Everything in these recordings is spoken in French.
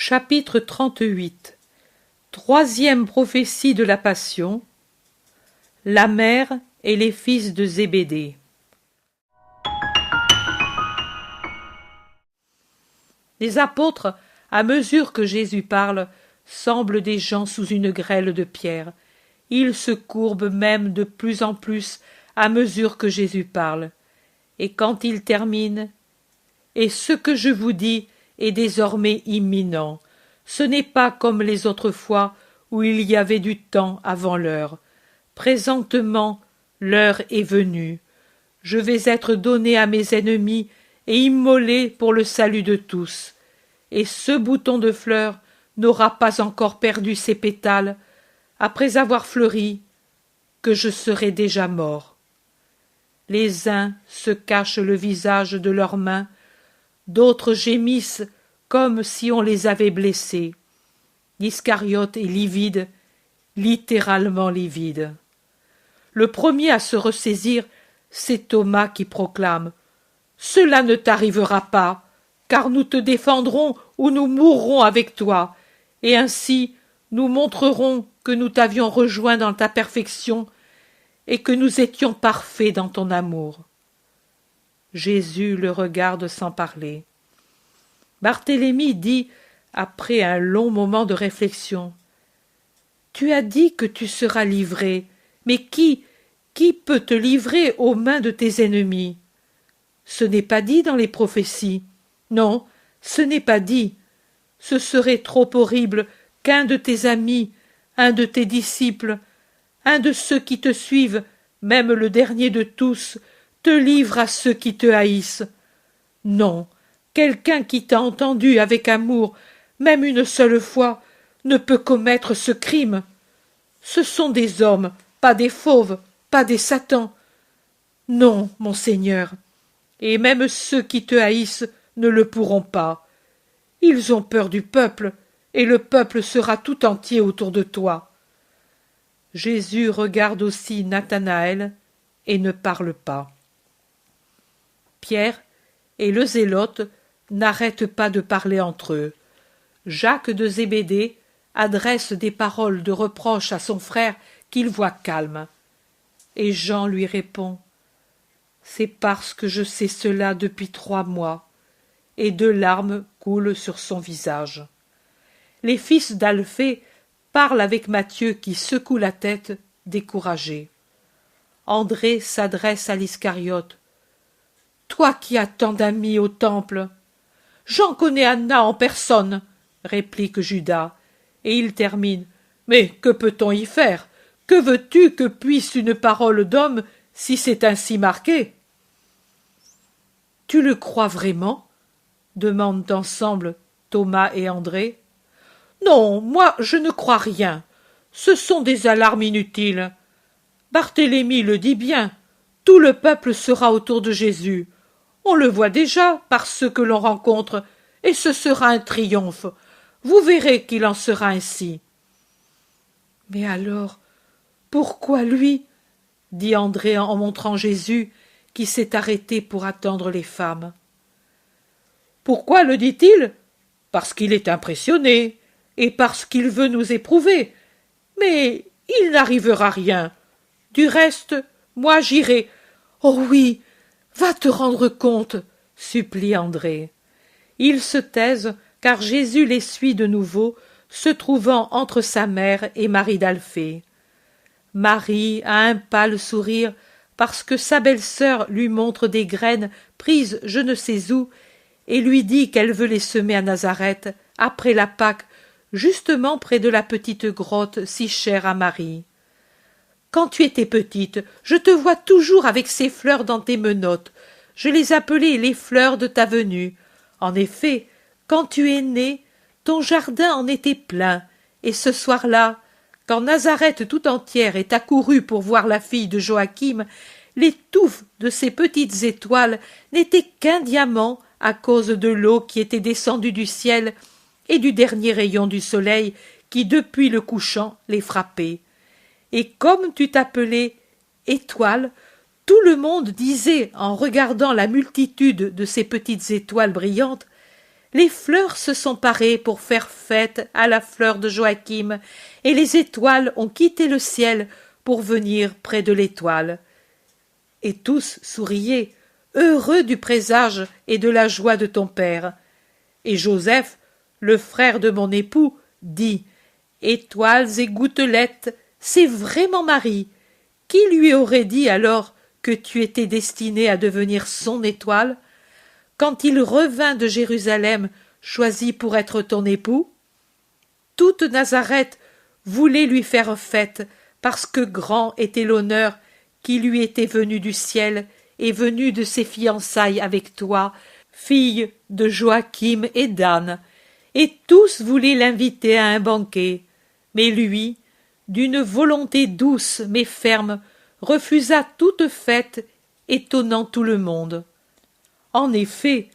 Chapitre 38. Troisième prophétie de la Passion. La mère et les fils de Zébédée. Les apôtres, à mesure que Jésus parle, semblent des gens sous une grêle de pierre. Ils se courbent même de plus en plus à mesure que Jésus parle. Et quand il termine, « Et ce que je vous dis est désormais imminent. Ce n'est pas comme les autres fois où il y avait du temps avant l'heure. Présentement, l'heure est venue. Je vais être donné à mes ennemis et immolé pour le salut de tous. Et ce bouton de fleur n'aura pas encore perdu ses pétales, après avoir fleuri, que je serai déjà mort. Les uns se cachent le visage de leurs mains, d'autres gémissent comme si on les avait blessés. L'Iscariote est livide, littéralement livide. Le premier à se ressaisir, c'est Thomas qui proclame « Cela ne t'arrivera pas, car nous te défendrons ou nous mourrons avec toi, et ainsi nous montrerons que nous t'avions rejoint dans ta perfection et que nous étions parfaits dans ton amour. » Jésus le regarde sans parler. Barthélemy dit, après un long moment de réflexion, « Tu as dit que tu seras livré, mais qui peut te livrer aux mains de tes ennemis? Ce n'est pas dit dans les prophéties. Non, ce n'est pas dit. Ce serait trop horrible qu'un de tes amis, un de tes disciples, un de ceux qui te suivent, même le dernier de tous, te livre à ceux qui te haïssent. Non, quelqu'un qui t'a entendu avec amour, même une seule fois, ne peut commettre ce crime. Ce sont des hommes, pas des fauves, pas des satans. Non, mon Seigneur, et même ceux qui te haïssent ne le pourront pas. Ils ont peur du peuple, et le peuple sera tout entier autour de toi. » Jésus regarde aussi Nathanaël et ne parle pas. Pierre et le Zélote n'arrêtent pas de parler entre eux. Jacques de Zébédée adresse des paroles de reproche à son frère qu'il voit calme. Et Jean lui répond « C'est parce que je sais cela depuis 3 mois. » Et 2 larmes coulent sur son visage. Les fils d'Alphée parlent avec Matthieu qui secoue la tête, découragé. André s'adresse à l'Iscariote. « Toi qui as tant d'amis au temple !»« J'en connais Anna en personne, » réplique Judas, et il termine. « Mais que peut-on y faire? Que veux-tu que puisse une parole d'homme si c'est ainsi marqué ?» « Tu le crois vraiment ?» demandent ensemble Thomas et André. « Non, moi je ne crois rien. Ce sont des alarmes inutiles. Barthélemy le dit bien, tout le peuple sera autour de Jésus. On le voit déjà par ceux que l'on rencontre, et ce sera un triomphe. Vous verrez qu'il en sera ainsi. » « Mais alors, pourquoi lui ?» dit André en montrant Jésus, qui s'est arrêté pour attendre les femmes. « Pourquoi le dit-il? Parce qu'il est impressionné, et parce qu'il veut nous éprouver. Mais il n'arrivera rien. Du reste, moi j'irai. »« Oh oui, va te rendre compte, » supplie André. Ils se taisent, car Jésus les suit de nouveau, se trouvant entre sa mère et Marie d'Alphée. Marie a un pâle sourire, parce que sa belle-sœur lui montre des graines prises je ne sais où, et lui dit qu'elle veut les semer à Nazareth, après la Pâque, justement près de la petite grotte si chère à Marie. « Quand tu étais petite, je te vois toujours avec ces fleurs dans tes menottes. Je les appelais les fleurs de ta venue. En effet, quand tu es née, ton jardin en était plein, et ce soir-là, quand Nazareth tout entière est accourue pour voir la fille de Joachim, les touffes de ces petites étoiles n'étaient qu'un diamant à cause de l'eau qui était descendue du ciel et du dernier rayon du soleil qui, depuis le couchant, les frappait. Et comme tu t'appelais Étoile, tout le monde disait, en regardant la multitude de ces petites étoiles brillantes, Les fleurs se sont parées pour faire fête à la fleur de Joachim, et les étoiles ont quitté le ciel pour venir près de l'étoile. Et tous souriaient, heureux du présage et de la joie de ton père. Et Joseph, le frère de mon époux, dit « Étoiles et gouttelettes, c'est vraiment Marie. Qui lui aurait dit alors que tu étais destiné à devenir son étoile, quand il revint de Jérusalem, choisi pour être ton époux? Toute Nazareth voulait lui faire fête, parce que grand était l'honneur qui lui était venu du ciel et venu de ses fiançailles avec toi, fille de Joachim et d'Anne, et tous voulaient l'inviter à un banquet. Mais lui, d'une volonté douce mais ferme, refusa toute fête, étonnant tout le monde. En effet,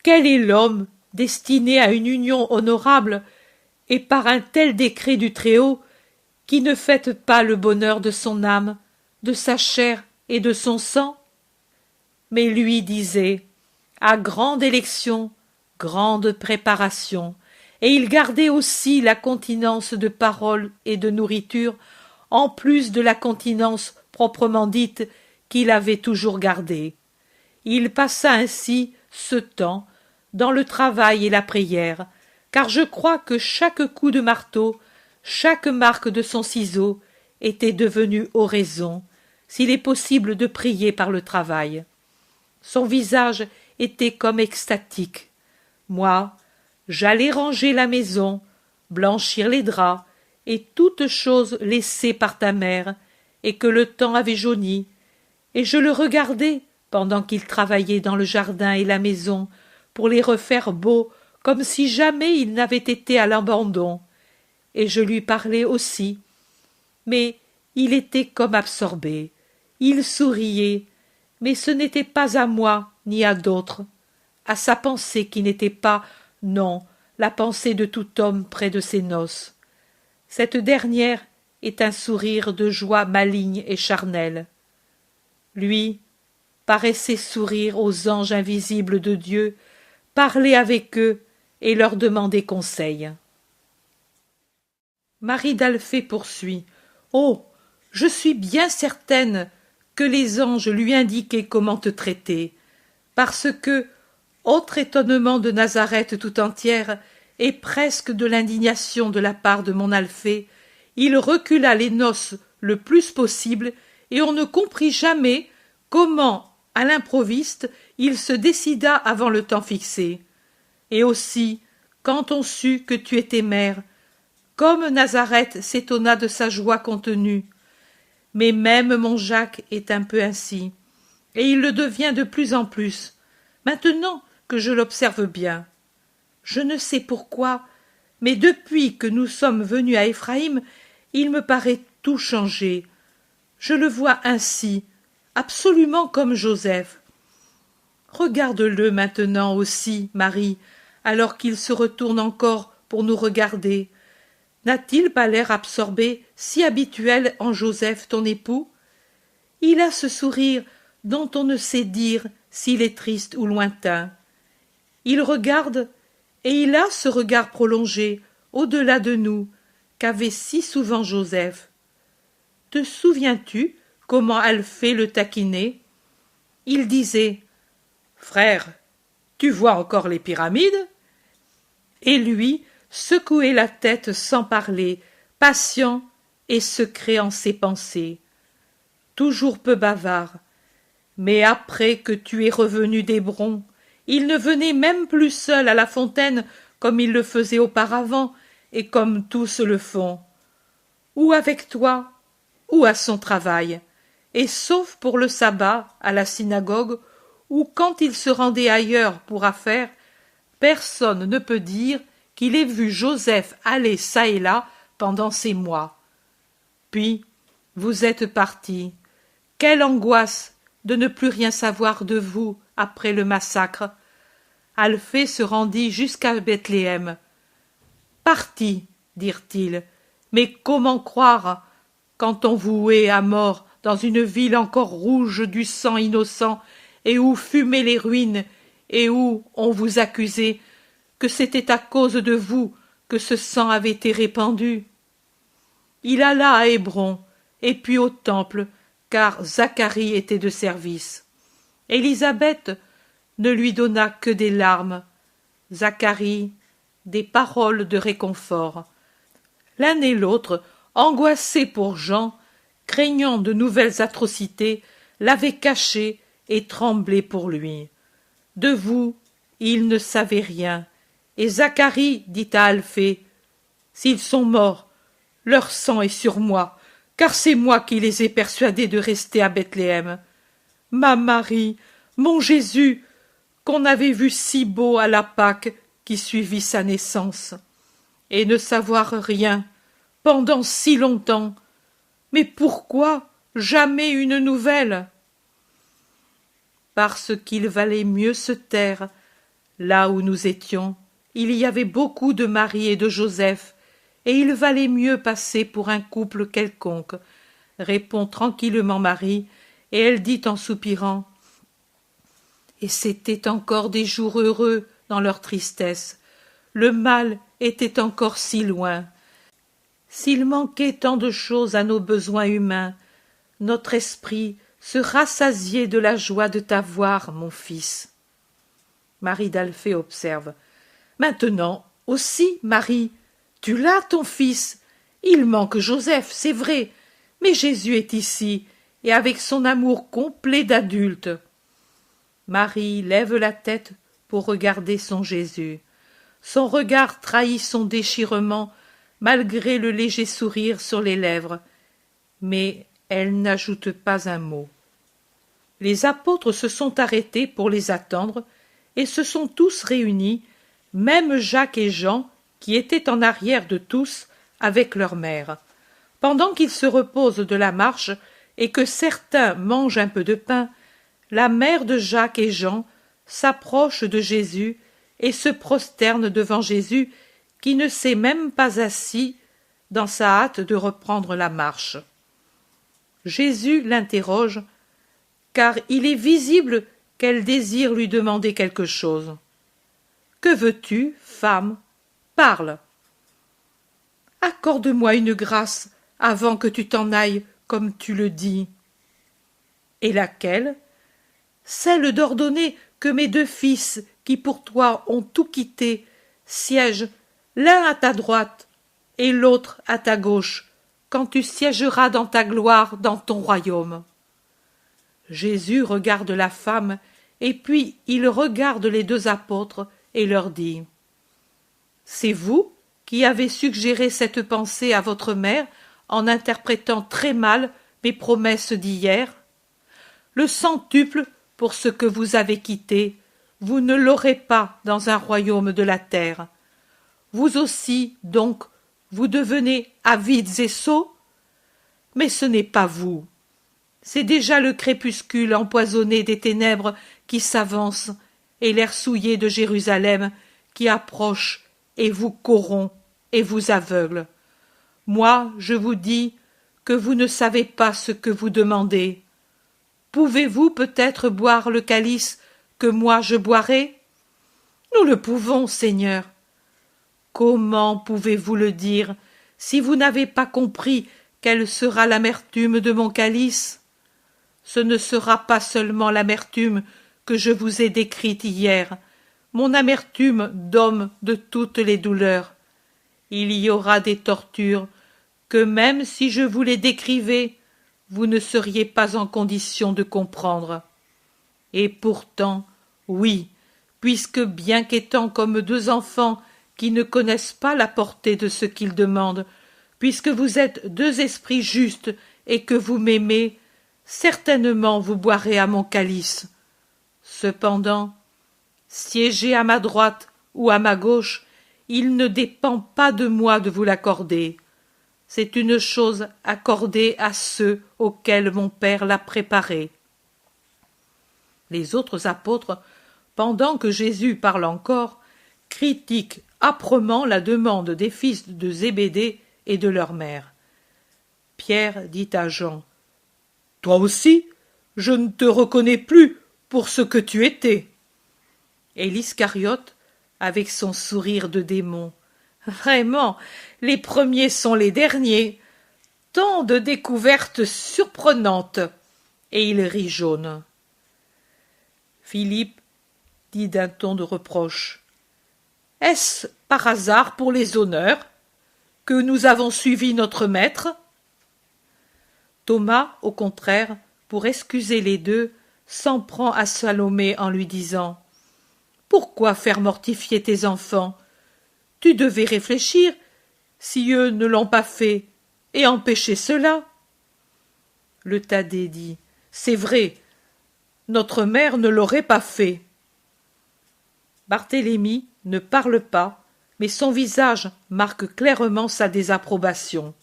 quel est l'homme destiné à une union honorable, et par un tel décret du Très-Haut, qui ne fête pas le bonheur de son âme, de sa chair et de son sang? Mais lui disait, à grande élection, grande préparation, et il gardait aussi la continence de parole et de nourriture, en plus de la continence proprement dite qu'il avait toujours gardée. Il passa ainsi ce temps dans le travail et la prière, car je crois que chaque coup de marteau, chaque marque de son ciseau était devenu oraison, s'il est possible de prier par le travail. Son visage était comme extatique. Moi, j'allais ranger la maison, blanchir les draps, et toutes choses laissées par ta mère, et que le temps avait jaunies, et je le regardais pendant qu'il travaillait dans le jardin et la maison, pour les refaire beaux comme si jamais il n'avait été à l'abandon, et je lui parlais aussi. Mais il était comme absorbé, il souriait, mais ce n'était pas à moi ni à d'autres, à sa pensée qui n'était pas, non, la pensée de tout homme près de ses noces. Cette dernière est un sourire de joie maligne et charnelle. Lui paraissait sourire aux anges invisibles de Dieu, parler avec eux et leur demander conseil. Marie d'Alphée poursuit. Oh, je suis bien certaine que les anges lui indiquaient comment te traiter, parce que, autre étonnement de Nazareth tout entière, et presque de l'indignation de la part de mon Alphée, il recula les noces le plus possible, et on ne comprit jamais comment, à l'improviste, il se décida avant le temps fixé. Et aussi, quand on sut que tu étais mère, comme Nazareth s'étonna de sa joie contenue. Mais même mon Jacques est un peu ainsi, et il le devient de plus en plus, maintenant que je l'observe bien. Je ne sais pourquoi, mais depuis que nous sommes venus à Éphraïm, il me paraît tout changé. Je le vois ainsi, absolument comme Joseph. Regarde-le maintenant aussi, Marie, alors qu'il se retourne encore pour nous regarder. N'a-t-il pas l'air absorbé, si habituel en Joseph, ton époux? Il a ce sourire dont on ne sait dire s'il est triste ou lointain. Il regarde, et il a ce regard prolongé, au-delà de nous, qu'avait si souvent Joseph. Te souviens-tu comment Alphée le taquinait? Il disait « Frère, tu vois encore les pyramides ?» Et lui secouait la tête sans parler, patient et secret en ses pensées. Toujours peu bavard, mais après que tu es revenu d'Hébron, il ne venait même plus seul à la fontaine comme il le faisait auparavant et comme tous le font. Ou avec toi, ou à son travail, et sauf pour le sabbat à la synagogue, ou quand il se rendait ailleurs pour affaires, personne ne peut dire qu'il ait vu Joseph aller çà et là pendant ces mois. Puis, vous êtes partis. Quelle angoisse de ne plus rien savoir de vous après le massacre. Alphée se rendit jusqu'à Bethléem. Parti, dirent-ils, mais comment croire, quand on vouait à mort dans une ville encore rouge du sang innocent, et où fumaient les ruines, et où on vous accusait, que c'était à cause de vous que ce sang avait été répandu. Il alla à Hébron, et puis au temple, car Zacharie était de service. Élisabeth ne lui donna que des larmes, Zacharie des paroles de réconfort. L'un et l'autre, angoissés pour Jean, craignant de nouvelles atrocités, l'avaient caché et tremblé pour lui. De vous, il ne savait rien. Et Zacharie dit à Alphée, « S'ils sont morts, leur sang est sur moi, car c'est moi qui les ai persuadés de rester à Bethléem. Ma Marie, mon Jésus, qu'on avait vu si beau à la Pâque qui suivit sa naissance, et ne savoir rien pendant si longtemps. Mais pourquoi jamais une nouvelle? Parce qu'il valait mieux se taire. Là où nous étions, il y avait beaucoup de Marie et de Joseph, et il valait mieux passer pour un couple quelconque, répond tranquillement Marie, et elle dit en soupirant, et c'étaient encore des jours heureux dans leur tristesse. Le mal était encore si loin. S'il manquait tant de choses à nos besoins humains, notre esprit se rassasiait de la joie de t'avoir, mon fils. Marie d'Alphée observe. Maintenant aussi, Marie, tu l'as, ton fils. Il manque Joseph, c'est vrai, mais Jésus est ici, et avec son amour complet d'adulte. Marie lève la tête pour regarder son Jésus. Son regard trahit son déchirement, malgré le léger sourire sur les lèvres, mais elle n'ajoute pas un mot. Les apôtres se sont arrêtés pour les attendre, et se sont tous réunis, même Jacques et Jean, qui étaient en arrière de tous, avec leur mère. Pendant qu'ils se reposent de la marche, et que certains mangent un peu de pain, la mère de Jacques et Jean s'approche de Jésus et se prosterne devant Jésus, qui ne s'est même pas assis dans sa hâte de reprendre la marche. Jésus l'interroge, car il est visible qu'elle désire lui demander quelque chose. « Que veux-tu, femme? Parle. »« Accorde-moi une grâce avant que tu t'en ailles, comme tu le dis. »« Et laquelle? » ?»« Celle d'ordonner que mes deux fils, qui pour toi ont tout quitté, siègent l'un à ta droite et l'autre à ta gauche, quand tu siégeras dans ta gloire dans ton royaume. » Jésus regarde la femme, et puis il regarde les deux apôtres et leur dit, « C'est vous qui avez suggéré cette pensée à votre mère en interprétant très mal mes promesses d'hier? Le centuple pour ce que vous avez quitté, vous ne l'aurez pas dans un royaume de la terre. Vous aussi, donc, vous devenez avides et sots? Mais ce n'est pas vous. C'est déjà le crépuscule empoisonné des ténèbres qui s'avance, et l'air souillé de Jérusalem qui approche et vous corrompt et vous aveugle. Moi, je vous dis que vous ne savez pas ce que vous demandez. Pouvez-vous peut-être boire le calice que moi je boirai? Nous le pouvons, Seigneur. Comment pouvez-vous le dire si vous n'avez pas compris quelle sera l'amertume de mon calice? Ce ne sera pas seulement l'amertume que je vous ai décrite hier, mon amertume d'homme de toutes les douleurs. Il y aura des tortures que même si je vous les décrivais, vous ne seriez pas en condition de comprendre. Et pourtant, oui, puisque bien qu'étant comme deux enfants qui ne connaissent pas la portée de ce qu'ils demandent, puisque vous êtes deux esprits justes et que vous m'aimez, certainement vous boirez à mon calice. Cependant, siégez à ma droite ou à ma gauche, il ne dépend pas de moi de vous l'accorder. C'est une chose accordée à ceux auxquels mon Père l'a préparée. Les autres apôtres, pendant que Jésus parle encore, critiquent âprement la demande des fils de Zébédée et de leur mère. Pierre dit à Jean, « Toi aussi, je ne te reconnais plus pour ce que tu étais. » Et l'Iscariote, avec son sourire de démon. Vraiment, les premiers sont les derniers. Tant de découvertes surprenantes. Et il rit jaune. Philippe dit d'un ton de reproche. Est-ce par hasard pour les honneurs que nous avons suivi notre maître? Thomas, au contraire, pour excuser les deux, s'en prend à Salomé en lui disant « Pourquoi faire mortifier tes enfants? Tu devais réfléchir, si eux ne l'ont pas fait, et empêcher cela. » Le Thaddée dit « C'est vrai, notre mère ne l'aurait pas fait. » Barthélemy ne parle pas, mais son visage marque clairement sa désapprobation.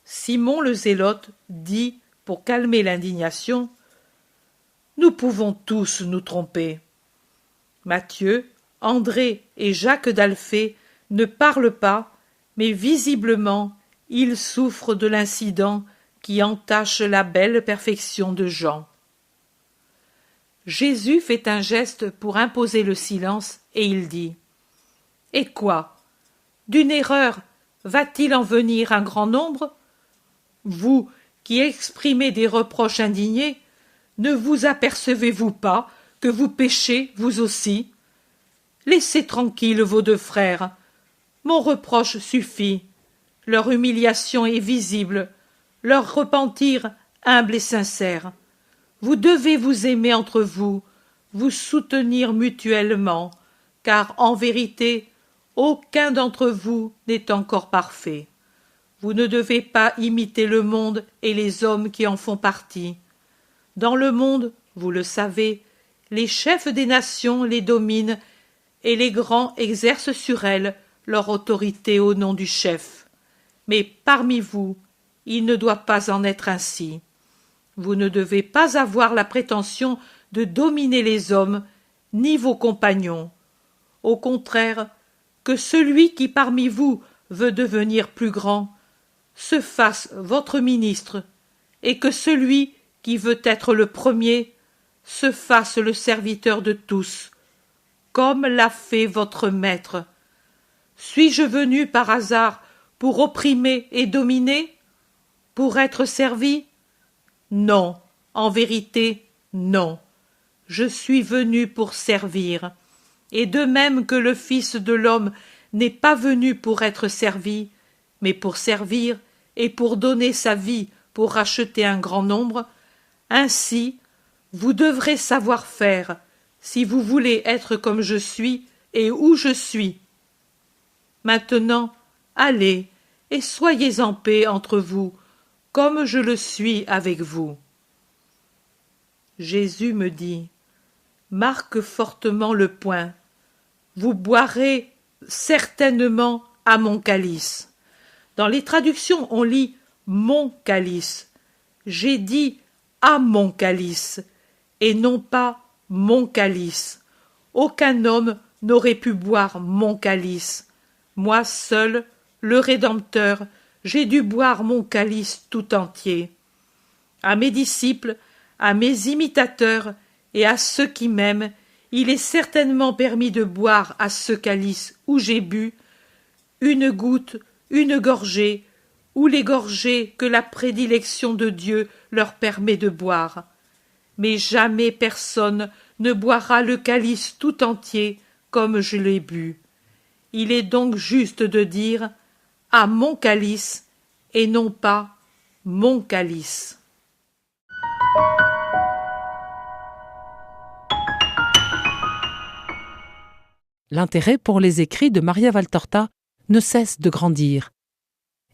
Simon le Zélote dit, pour calmer l'indignation, « Nous pouvons tous nous tromper. » Matthieu, André et Jacques d'Alphée ne parlent pas, mais visiblement ils souffrent de l'incident qui entache la belle perfection de Jean. Jésus fait un geste pour imposer le silence et il dit « Et quoi? D'une erreur va-t-il en venir un grand nombre? Vous qui exprimez des reproches indignés, ne vous apercevez-vous pas que vous péchez vous aussi? Laissez tranquilles vos deux frères. Mon reproche suffit. Leur humiliation est visible, leur repentir humble et sincère. Vous devez vous aimer entre vous, vous soutenir mutuellement, car en vérité, aucun d'entre vous n'est encore parfait. Vous ne devez pas imiter le monde et les hommes qui en font partie. Dans le monde, vous le savez, les chefs des nations les dominent et les grands exercent sur elles leur autorité au nom du chef. Mais parmi vous, il ne doit pas en être ainsi. Vous ne devez pas avoir la prétention de dominer les hommes, ni vos compagnons. Au contraire, que celui qui parmi vous veut devenir plus grand se fasse votre ministre, et que celui qui veut être le premier se fasse le serviteur de tous, comme l'a fait votre maître. Suis-je venu par hasard pour opprimer et dominer? Pour être servi? Non, en vérité, non. Je suis venu pour servir. Et de même que le Fils de l'homme n'est pas venu pour être servi, mais pour servir et pour donner sa vie pour racheter un grand nombre, ainsi vous devrez savoir faire, si vous voulez être comme je suis et où je suis. Maintenant, allez et soyez en paix entre vous, comme je le suis avec vous. Jésus me dit, marque fortement le point. Vous boirez certainement à mon calice. Dans les traductions, on lit mon calice. J'ai dit à mon calice, et non pas mon calice. Aucun homme n'aurait pu boire mon calice. Moi seul, le Rédempteur, j'ai dû boire mon calice tout entier. À mes disciples, à mes imitateurs et à ceux qui m'aiment, il est certainement permis de boire à ce calice où j'ai bu, une goutte, une gorgée, ou les gorgées que la prédilection de Dieu leur permet de boire. Mais jamais personne ne boira le calice tout entier comme je l'ai bu. Il est donc juste de dire « à mon calice » et non pas « mon calice ». L'intérêt pour les écrits de Maria Valtorta ne cesse de grandir.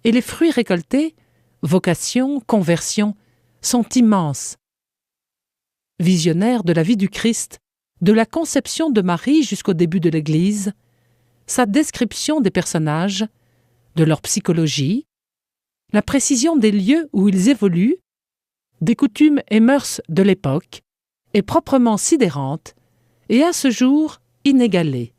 Et les fruits récoltés, vocation, conversion, sont immenses. Visionnaire de la vie du Christ, de la conception de Marie jusqu'au début de l'Église, sa description des personnages, de leur psychologie, la précision des lieux où ils évoluent, des coutumes et mœurs de l'époque, est proprement sidérante et à ce jour inégalée.